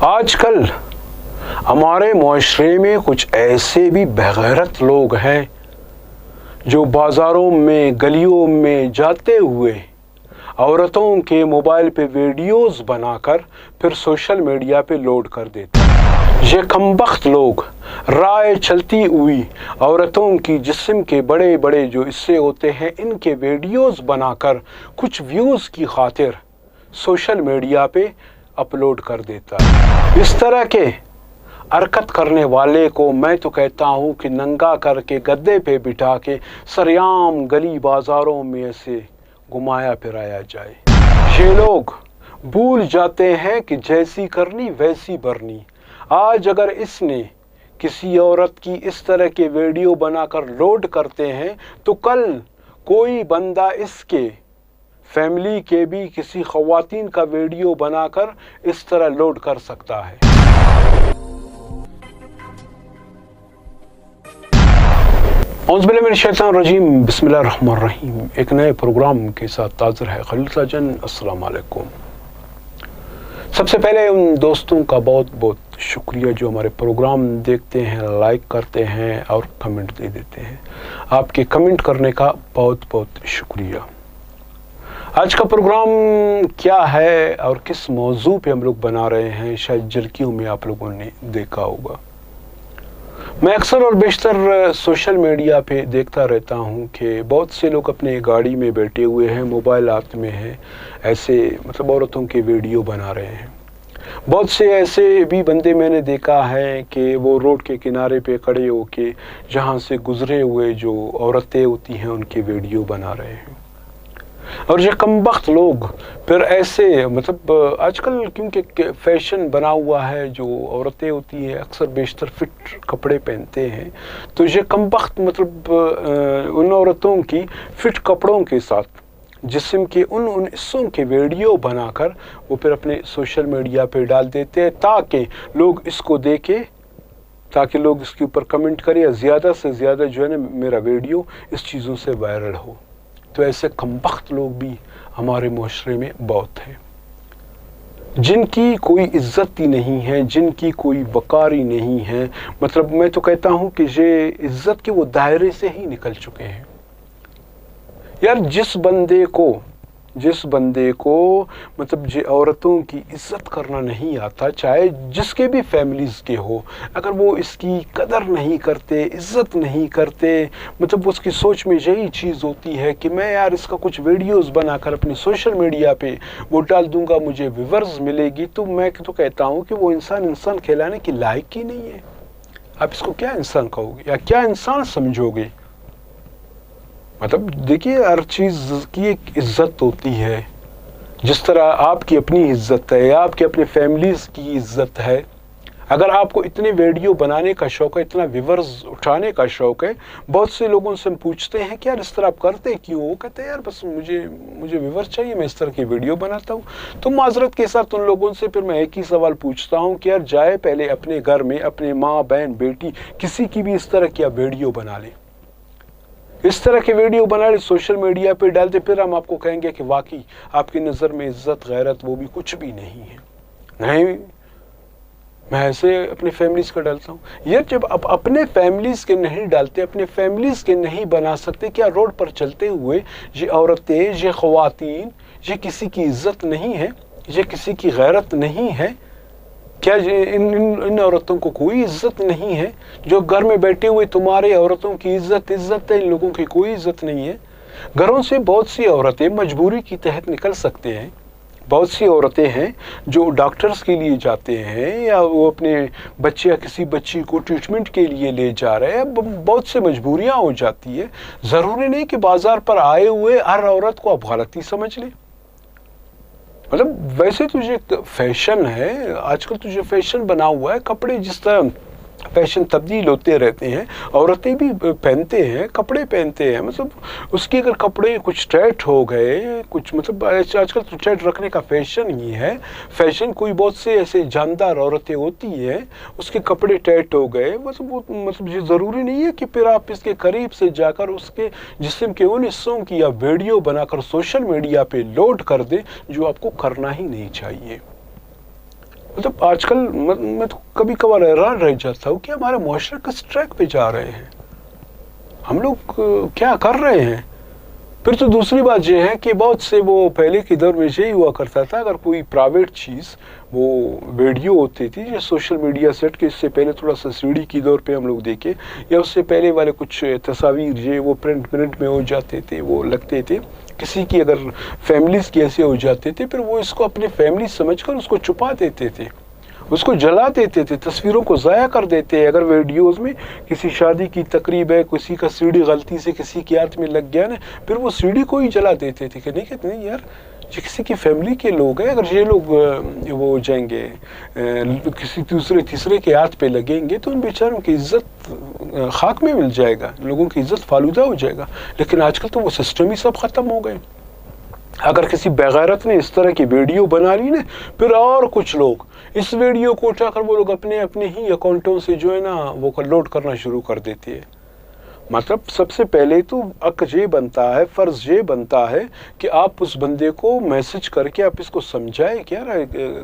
آج کل ہمارے معاشرے میں کچھ ایسے بھی بغیرت لوگ ہیں جو بازاروں میں گلیوں میں جاتے ہوئے عورتوں کے موبائل پہ ویڈیوز بنا کر پھر سوشل میڈیا پہ لوڈ کر دیتے ہیں۔ یہ کمبخت لوگ رائے چلتی ہوئی عورتوں کی جسم کے بڑے بڑے جو حصے ہوتے ہیں ان کے ویڈیوز بنا کر کچھ ویوز کی خاطر سوشل میڈیا پہ اپلوڈ کر دیتا ہے۔ اس طرح کے حرکت کرنے والے کو میں تو کہتا ہوں کہ ننگا کر کے گدے پہ بٹھا کے سریعام گلی بازاروں میں سے گھمایا پھرایا جائے۔ یہ لوگ بھول جاتے ہیں کہ جیسی کرنی ویسی برنی۔ آج اگر اس نے کسی عورت کی اس طرح کے ویڈیو بنا کر لوڈ کرتے ہیں تو کل کوئی بندہ اس کے فیملی کے بھی کسی خواتین کا ویڈیو بنا کر اس طرح لوڈ کر سکتا ہے۔ اعوذ باللہ من الشیطان الرجیم، بسم اللہ الرحمن الرحیم۔ ایک نئے پروگرام کے ساتھ حاضر ہے خلیل ساجن۔ السلام علیکم۔ سب سے پہلے ان دوستوں کا بہت بہت شکریہ جو ہمارے پروگرام دیکھتے ہیں، لائک کرتے ہیں اور کمنٹ دے دیتے ہیں۔ آپ کے کمنٹ کرنے کا بہت بہت شکریہ۔ آج کا پروگرام کیا ہے اور کس موضوع پہ ہم لوگ بنا رہے ہیں شاید جھلکیوں میں آپ لوگوں نے دیکھا ہوگا۔ میں اکثر اور بیشتر سوشل میڈیا پہ دیکھتا رہتا ہوں کہ بہت سے لوگ اپنے گاڑی میں بیٹھے ہوئے ہیں، موبائل ہاتھ میں ہے، ایسے عورتوں کے ویڈیو بنا رہے ہیں۔ بہت سے ایسے بھی بندے میں نے دیکھا ہے کہ وہ روڈ کے کنارے پہ کھڑے ہو کے جہاں سے گزرے ہوئے جو عورتیں ہوتی ہیں ان کے ویڈیو بنا رہے ہیں۔ اور یہ کمبخت لوگ پھر ایسے آج کل کیونکہ فیشن بنا ہوا ہے، جو عورتیں ہوتی ہیں اکثر بیشتر فٹ کپڑے پہنتے ہیں، تو یہ کمبخت ان عورتوں کی فٹ کپڑوں کے ساتھ جسم کے ان حصوں کے ویڈیو بنا کر وہ پھر اپنے سوشل میڈیا پہ ڈال دیتے ہیں تاکہ لوگ اس کو دیکھیں، تاکہ لوگ اس کے اوپر کمنٹ کریں، زیادہ سے زیادہ جو ہے نا میرا ویڈیو اس چیزوں سے وائرل ہو۔ تو ایسے کمبخت لوگ بھی ہمارے معاشرے میں بہت ہیں، جن کی کوئی عزت ہی نہیں ہے، جن کی کوئی وقار ہی نہیں ہے۔ میں تو کہتا ہوں کہ یہ عزت کے وہ دائرے سے ہی نکل چکے ہیں۔ یار جس بندے کو یہ عورتوں کی عزت کرنا نہیں آتا، چاہے جس کے بھی فیملیز کے ہو، اگر وہ اس کی قدر نہیں کرتے، عزت نہیں کرتے، اس کی سوچ میں یہی چیز ہوتی ہے کہ میں یار اس کا کچھ ویڈیوز بنا کر اپنی سوشل میڈیا پہ وہ ڈال دوں گا، مجھے ویورز ملے گی، تو میں تو کہتا ہوں کہ وہ انسان کہلانے کی لائق ہی نہیں ہے۔ آپ اس کو کیا انسان کہو گے یا کیا انسان سمجھو گے؟ دیکھیے ہر چیز کی ایک عزت ہوتی ہے، جس طرح آپ کی اپنی عزت ہے، آپ کے اپنے فیملیز کی عزت ہے۔ اگر آپ کو اتنے ویڈیو بنانے کا شوق ہے، اتنا ویورز اٹھانے کا شوق ہے، بہت سے لوگوں سے ہم پوچھتے ہیں کہ یار اس طرح آپ کرتے کیوں؟ وہ کہتے ہیں یار بس مجھے ویورز چاہیے، میں اس طرح کی ویڈیو بناتا ہوں۔ تو معذرت کے ساتھ ان لوگوں سے پھر میں ایک ہی سوال پوچھتا ہوں کہ یار جائے پہلے اپنے گھر میں اپنے ماں بہن بیٹی کسی کی بھی اس طرح کی ویڈیو بنا لیں، اس طرح کے ویڈیو بنا لیں، سوشل میڈیا پہ ڈال دیں، پھر ہم آپ کو کہیں گے کہ واقعی آپ کی نظر میں عزت غیرت وہ بھی کچھ بھی نہیں ہے۔ نہیں، میں ایسے اپنے فیملیز کا ڈالتا ہوں۔ یہ جب آپ اپنے فیملیز کے نہیں ڈالتے، اپنے فیملیز کے نہیں بنا سکتے، کیا روڈ پر چلتے ہوئے یہ عورتیں، یہ خواتین، یہ کسی کی عزت نہیں ہے، یہ کسی کی غیرت نہیں ہے؟ کیا ان عورتوں کو کوئی عزت نہیں ہے؟ جو گھر میں بیٹھے ہوئے تمہارے عورتوں کی عزت ہے، ان لوگوں کی کوئی عزت نہیں ہے۔ گھروں سے بہت سی عورتیں مجبوری کے تحت نکل سکتے ہیں، بہت سی عورتیں ہیں جو ڈاکٹرز کے لیے جاتے ہیں یا وہ اپنے بچے یا کسی بچی کو ٹریٹمنٹ کے لیے لے جا رہے ہیں، بہت سے مجبوریاں ہو جاتی ہے۔ ضروری نہیں کہ بازار پر آئے ہوئے ہر عورت کو آپ غلطی سمجھ لیں۔ ویسے تجھے فیشن ہے، آج کل تجھے فیشن بنا ہوا ہے، کپڑے جس طرح فیشن تبدیل ہوتے رہتے ہیں، عورتیں بھی پہنتے ہیں، کپڑے پہنتے ہیں، اس کے اگر کپڑے کچھ ٹائٹ ہو گئے، کچھ آج کل تو ٹائٹ رکھنے کا فیشن ہی ہے۔ فیشن کوئی بہت سے ایسے جاندار عورتیں ہوتی ہیں، اس کے کپڑے ٹائٹ ہو گئے، یہ ضروری نہیں ہے کہ پھر آپ اس کے قریب سے جا کر اس کے جسم کے ان حصوں کی یا ویڈیو بنا کر سوشل میڈیا پہ لوڈ کر دیں، جو آپ کو کرنا ہی نہیں چاہیے۔ مطلب آج کل میں تو کبھی کبھار حیران رہ جاتا ہوں کہ ہمارے معاشرے کس ٹریک پہ جا رہے ہیں، ہم لوگ کیا کر رہے ہیں۔ پھر تو دوسری بات یہ ہے کہ بہت سے وہ پہلے کے دور میں یہی ہوا کرتا تھا، اگر کوئی پرائیویٹ چیز وہ ویڈیو ہوتی تھی یا سوشل میڈیا سیٹ کے اس سے پہلے تھوڑا سا سی ڈی کی دور پہ ہم لوگ دیکھے، یا اس سے پہلے والے کچھ تصاویر یہ وہ پرنٹ میں ہو جاتے تھے، وہ لگتے تھے، کسی کی اگر فیملیز کی ایسے ہو جاتے تھے، پھر وہ اس کو اپنے فیملی سمجھ کر اس کو چھپا دیتے تھے، اس کو جلا دیتے تھے، تصویروں کو ضائع کر دیتے۔ اگر ویڈیوز میں کسی شادی کی تقریب ہے، کسی کا سی ڈی غلطی سے کسی کے ہاتھ میں لگ گیا نا، پھر وہ سی ڈی کو ہی جلا دیتے تھے کہ نہیں کہتے نہیں یار یہ کسی کی فیملی کے لوگ ہیں، اگر یہ لوگ وہ ہو جائیں گے کسی تیسرے کے ہاتھ پہ لگیں گے تو ان بیچاروں کی عزت خاک میں مل جائے گا، لوگوں کی عزت فالودہ ہو جائے گا۔ لیکن آج کل تو وہ سسٹم ہی سب ختم ہو گئے۔ اگر کسی بغیرت نے اس طرح کی ویڈیو بنا لی نا، پھر اور کچھ لوگ اس ویڈیو کو اٹھا کر وہ لوگ اپنے ہی اکاؤنٹوں سے جو ہے نا وہ لوڈ کرنا شروع کر دیتے ہیں۔ مطلب سب سے پہلے تو حق یہ بنتا ہے، فرض یہ بنتا ہے کہ آپ اس بندے کو میسج کر کے آپ اس کو سمجھائیں کہ یار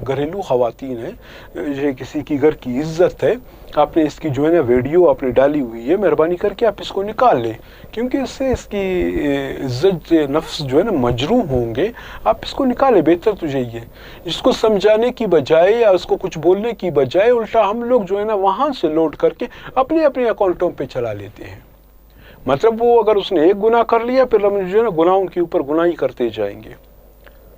گھریلو خواتین ہیں، یہ کسی کی گھر کی عزت ہے، آپ نے اس کی جو ہے نا ویڈیو آپ نے ڈالی ہوئی ہے، مہربانی کر کے آپ اس کو نکال لیں، کیونکہ اس سے اس کی عزت نفس جو ہے نا مجروح ہوں گے، آپ اس کو نکالیں، بہتر تو یہی ہے۔ اس کو سمجھانے کی بجائے یا اس کو کچھ بولنے کی بجائے الٹا ہم لوگ جو ہے نا وہاں سے لوڈ کر کے اپنے اکاؤنٹوں پہ چلا لیتے ہیں۔ مطلب وہ اگر اس نے ایک گناہ کر لیا پھر ہم جو ہے نا گناہوں کے اوپر گناہ ہی کرتے جائیں گے۔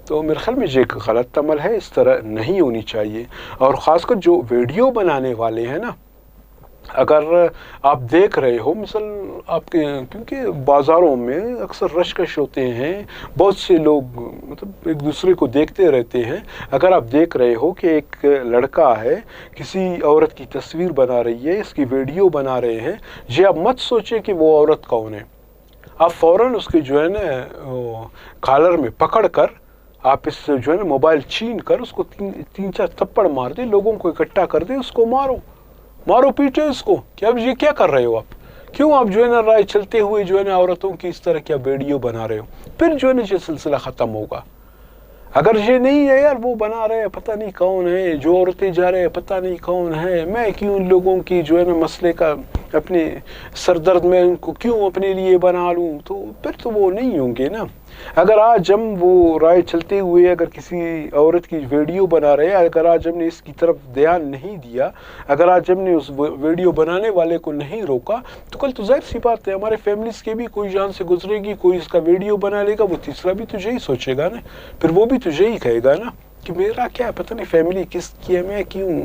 تو میرے خیال میں یہ ایک غلط عمل ہے، اس طرح نہیں ہونی چاہیے۔ اور خاص کر جو ویڈیو بنانے والے ہیں نا، اگر آپ دیکھ رہے ہو مثلا آپ کے، کیونکہ بازاروں میں اکثر رش ہوتے ہیں، بہت سے لوگ مطلب ایک دوسرے کو دیکھتے رہتے ہیں، اگر آپ دیکھ رہے ہو کہ ایک لڑکا ہے کسی عورت کی تصویر بنا رہی ہے، اس کی ویڈیو بنا رہے ہیں، یہ آپ مت سوچیں کہ وہ عورت کون ہے، آپ فوراً اس کے جو ہے نا کالر میں پکڑ کر آپ اس جو ہے نا موبائل چھین کر اس کو تین چار تھپڑ مار دیں، لوگوں کو اکٹھا کر دیں، اس کو مارو پیٹے اس کو، کہ اب یہ کیا کر رہے ہو آپ، کیوں آپ جو ہے نا رائے چلتے ہوئے جو ہے نا عورتوں کی اس طرح کیا ویڈیو بنا رہے ہو، پھر جو ہے نا یہ سلسلہ ختم ہوگا۔ اگر یہ نہیں ہے یار وہ بنا رہے ہیں پتہ نہیں کون ہے، جو عورتیں جا رہے ہیں پتہ نہیں کون ہے، میں کیوں ان لوگوں کی جو ہے نا مسئلے کا اپنے سردرد میں ان کو کیوں اپنے لیے بنا لوں، تو پھر تو وہ نہیں ہوں گے نا۔ اگر آج ہم وہ رائے چلتے ہوئے اگر کسی عورت کی ویڈیو بنا رہے ہیں، اگر آج ہم نے اس کی طرف دھیان نہیں دیا، اگر آج ہم نے اس ویڈیو بنانے والے کو نہیں روکا، تو کل تو ظاہر سی بات ہے ہمارے فیملیز کے بھی کوئی جان سے گزرے گی، کوئی اس کا ویڈیو بنا لے گا، وہ تیسرا بھی تو یہی سوچے گا نا، پھر وہ بھی تو یہی کہے گا نا کہ میرا کیا پتہ نہیں فیملی کس کی ہے، میں کیوں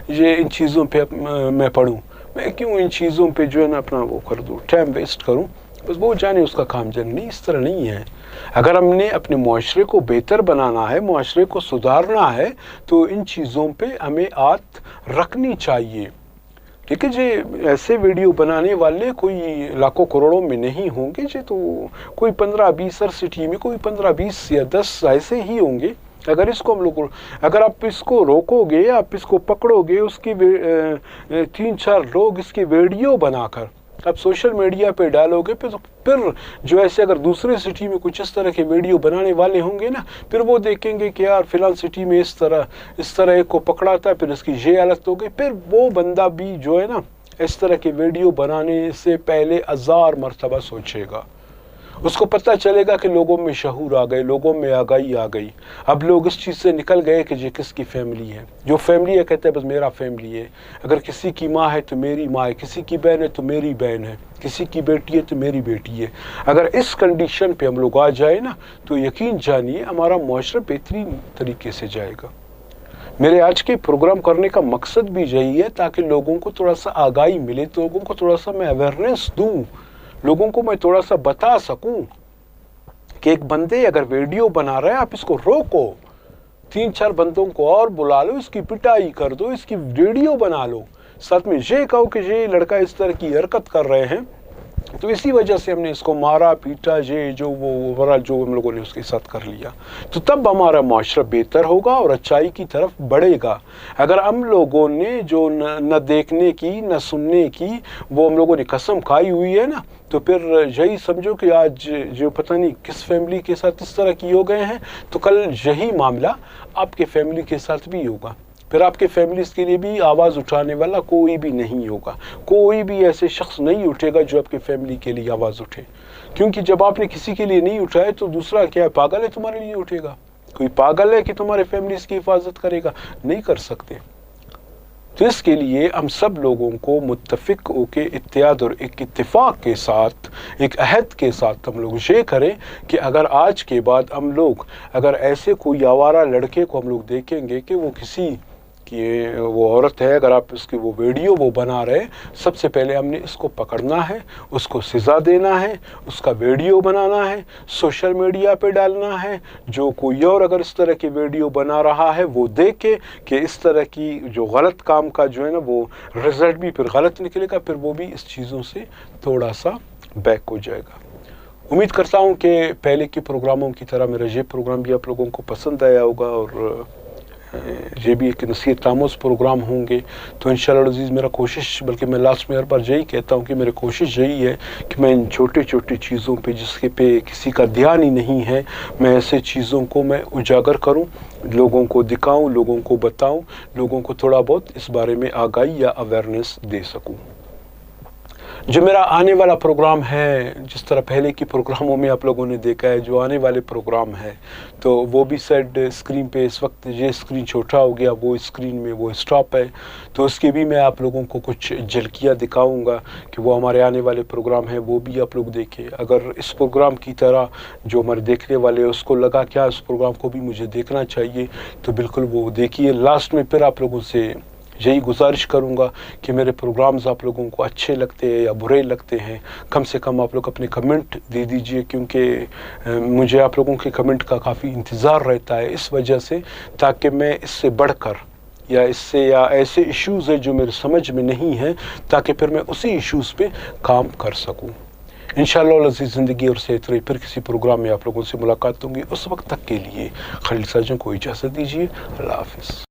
یہ ان چیزوں پہ میں پڑھوں، میں کیوں ان چیزوں پہ جو ہے نا اپنا وہ کر دوں، ٹائم ویسٹ کروں، بس وہ جانے اس کا کام جانے۔ نہیں، اس طرح نہیں ہے۔ اگر ہم نے اپنے معاشرے کو بہتر بنانا ہے، معاشرے کو سدھارنا ہے، تو ان چیزوں پہ ہمیں آت رکھنی چاہیے۔ ٹھیک ہے جی، ایسے ویڈیو بنانے والے کوئی لاکھوں کروڑوں میں نہیں ہوں گے جی، تو کوئی 15-20 ہر سٹی میں کوئی 15-20 یا 10 ایسے ہی ہوں گے۔ اگر اس کو ہم لوگ، اگر آپ اس کو روکو گے، آپ اس کو پکڑو گے، اس کی 3-4 لوگ اس کی ویڈیو بنا کر آپ سوشل میڈیا پہ ڈالو گے، پھر جو ایسے اگر دوسرے سٹی میں کچھ اس طرح کے ویڈیو بنانے والے ہوں گے نا، پھر وہ دیکھیں گے کہ یار فلان سٹی میں اس طرح ایک کو پکڑا تھا، پھر اس کی یہ حالت ہو گئی، پھر وہ بندہ بھی جو ہے نا اس طرح کے ویڈیو بنانے سے پہلے 1000 مرتبہ سوچے گا۔ اس کو پتہ چلے گا کہ لوگوں میں شعور آ گئے، لوگوں میں آگاہی آ گئی، اب لوگ اس چیز سے نکل گئے کہ یہ کس کی فیملی ہے، جو فیملی ہے کہتے ہیں بس میرا فیملی ہے، اگر کسی کی ماں ہے تو میری ماں ہے، کسی کی بہن ہے تو میری بہن ہے، کسی کی بیٹی ہے تو میری بیٹی ہے۔ اگر اس کنڈیشن پہ ہم لوگ آ جائے نا تو یقین جانیے ہمارا معاشرہ بہترین طریقے سے جائے گا۔ میرے آج کے پروگرام کرنے کا مقصد بھی یہی ہے تاکہ لوگوں کو تھوڑا سا آگاہی ملے، تو لوگوں کو تھوڑا سا میں اویئرنیس دوں، لوگوں کو میں تھوڑا سا بتا سکوں کہ ایک بندے اگر ویڈیو بنا رہا ہے آپ اس کو روکو، 3-4 بندوں کو اور بلا لو، اس کی پٹائی کر دو، اس کی ویڈیو بنا لو، ساتھ میں یہ کہو کہ یہ لڑکا اس طرح کی حرکت کر رہے ہیں، تو اسی وجہ سے ہم نے اس کو مارا پیٹا، یہ جو وہ جو ہم لوگوں نے اس کے ساتھ کر لیا، تو تب ہمارا معاشرہ بہتر ہوگا اور اچائی کی طرف بڑھے گا۔ اگر ہم لوگوں نے جو نہ دیکھنے کی نہ سننے کی وہ ہم لوگوں نے قسم کھائی ہوئی ہے نا، تو پھر یہی سمجھو کہ آج جو پتہ نہیں کس فیملی کے ساتھ اس طرح کی ہو گئے ہیں، تو کل یہی معاملہ آپ کے فیملی کے ساتھ بھی ہوگا۔ پھر آپ کے فیملیز کے لیے بھی آواز اٹھانے والا کوئی بھی نہیں ہوگا، کوئی بھی ایسے شخص نہیں اٹھے گا جو آپ کے فیملی کے لیے آواز اٹھے، کیونکہ جب آپ نے کسی کے لیے نہیں اٹھائے تو دوسرا کیا ہے، پاگل ہے تمہارے لیے اٹھے گا؟ کوئی پاگل ہے کہ تمہارے فیملیز کی حفاظت کرے گا؟ نہیں کر سکتے۔ تو اس کے لیے ہم سب لوگوں کو متفق ہو کے اتحاد اور ایک اتفاق کے ساتھ، ایک عہد کے ساتھ ہم لوگ یہ کریں کہ اگر آج کے بعد ہم لوگ اگر ایسے کوئی آوارہ لڑکے کو ہم لوگ دیکھیں گے کہ وہ کسی کہ وہ عورت ہے، اگر آپ اس کی وہ ویڈیو وہ بنا رہے، سب سے پہلے ہم نے اس کو پکڑنا ہے، اس کو سزا دینا ہے، اس کا ویڈیو بنانا ہے، سوشل میڈیا پہ ڈالنا ہے۔ جو کوئی اور اگر اس طرح کی ویڈیو بنا رہا ہے وہ دیکھے کہ اس طرح کی جو غلط کام کا جو ہے نا وہ رزلٹ بھی پھر غلط نکلے گا، پھر وہ بھی اس چیزوں سے تھوڑا سا بیک ہو جائے گا۔ امید کرتا ہوں کہ پہلے کے پروگراموں کی طرح میرا یہ پروگرام بھی آپ لوگوں کو پسند آیا ہوگا، اور یہ بھی ایک نصیحت آموز پروگرام ہوں گے۔ تو انشاءاللہ العزیز میرا کوشش، بلکہ میں لاسٹ میں ہر بار یہی کہتا ہوں کہ میری کوشش یہی ہے کہ میں ان چھوٹے چھوٹے چیزوں پہ جس کے پہ کسی کا دھیان ہی نہیں ہے، میں ایسے چیزوں کو میں اجاگر کروں، لوگوں کو دکھاؤں، لوگوں کو بتاؤں، لوگوں کو تھوڑا بہت اس بارے میں آگاہی یا اویئرنیس دے سکوں۔ جو میرا آنے والا پروگرام ہے، جس طرح پہلے کی پروگراموں میں آپ لوگوں نے دیکھا ہے، جو آنے والے پروگرام ہے تو وہ بھی سیٹ اسکرین پہ، اس وقت یہ اسکرین چھوٹا ہو گیا، وہ اسکرین میں وہ اسٹاپ ہے، تو اس کے بھی میں آپ لوگوں کو کچھ جھلکیاں دکھاؤں گا کہ وہ ہمارے آنے والے پروگرام ہیں، وہ بھی آپ لوگ دیکھیں۔ اگر اس پروگرام کی طرح جو ہمارے دیکھنے والے اس کو لگا کیا اس پروگرام کو بھی مجھے دیکھنا چاہیے، تو بالکل وہ دیکھیے۔ لاسٹ میں پھر آپ لوگوں سے یہی گزارش کروں گا کہ میرے پروگرامز آپ لوگوں کو اچھے لگتے ہیں یا برے لگتے ہیں، کم سے کم آپ لوگ اپنے کمنٹ دے دیجئے، کیونکہ مجھے آپ لوگوں کے کمنٹ کا کافی انتظار رہتا ہے اس وجہ سے، تاکہ میں اس سے بڑھ کر یا اس سے یا ایسے ایشوز ہیں جو میرے سمجھ میں نہیں ہیں، تاکہ پھر میں اسی ایشوز پہ کام کر سکوں۔ انشاءاللہ العزیز زندگی اور صحت رہی، پھر کسی پروگرام میں آپ لوگوں سے ملاقات ہوں گی۔ اس وقت تک کے لیے خلیل ساجن کو اجازت دیجیے۔ اللہ حافظ۔